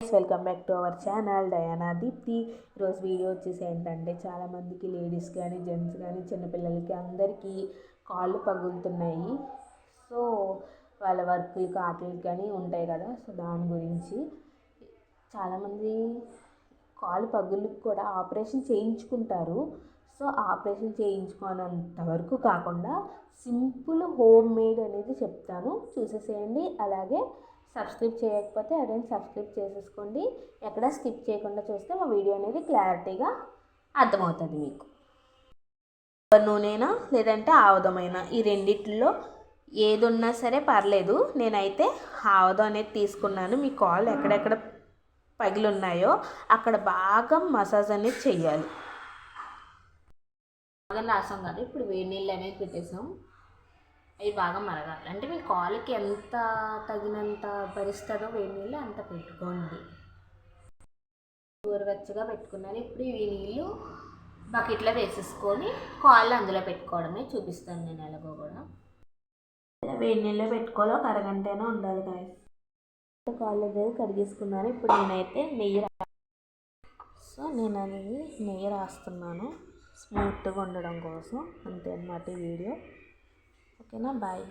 Welcome back to our channel Diana Deepti. ఈరోజు video వచ్చేసి ఏంటంటే చాలామందికి లేడీస్ కానీ జెంట్స్ కానీ చిన్నపిల్లలకి అందరికీ కాళ్ళు పగులుతున్నాయి. సో వాళ్ళ వర్క్లు ఆటలు కానీ ఉంటాయి కదా, సో దాని గురించి చాలామంది కాళ్ళు పగులుకి కూడా ఆపరేషన్ చేయించుకుంటారు. సో ఆపరేషన్ చేయించుకోనంత వరకు కాకుండా సింపుల్ హోమ్ మేడ్ అనేది చెప్తాను, చూసేసేయండి. అలాగే సబ్స్క్రైబ్ చేయకపోతే అదే సబ్స్క్రైబ్ చేసేసుకోండి. ఎక్కడ స్కిప్ చేయకుండా చూస్తే మా వీడియో అనేది క్లారిటీగా అర్థమవుతుంది మీకు. కొబ్బరి నూనెనా లేదంటే ఆముదమైనా, ఈ రెండిట్లో ఏది ఉన్నా సరే పర్లేదు. నేనైతే ఆముదం అనేది తీసుకున్నాను. మీ కాళ్ళు ఎక్కడెక్కడ పగిలి ఉన్నాయో అక్కడ బాగా మసాజ్ అనేది చెయ్యాలి. బాగా రాసాం కదా, ఇప్పుడు వేడి నీళ్ళు అనేది పెట్టేసాం. అవి బాగా మరగాలి. అంటే మీ కాలుకి ఎంత తగినంత భరిస్తుందో వేడి నీళ్ళు అంత పెట్టుకోండి. గోరువెచ్చగా పెట్టుకున్నాను. ఇప్పుడు ఈ నీళ్ళు బకెట్లో వేసేసుకొని కాళ్ళు అందులో పెట్టుకోవడమే చూపిస్తాను నేను. ఎలాగో కూడా వేడి నీళ్ళు పెట్టుకోవాలి. ఒక అరగంటైనా ఉండాలి గాయస్. కాళ్ళు అనేది కడిగేసుకున్నాను. ఇప్పుడు నేనైతే నేను అనేది నెయ్యి రాస్తున్నాను స్మూత్గా ఉండడం కోసం. అంతే అన్నమాట ఈ వీడియో. ఓకేనా, బాయ్.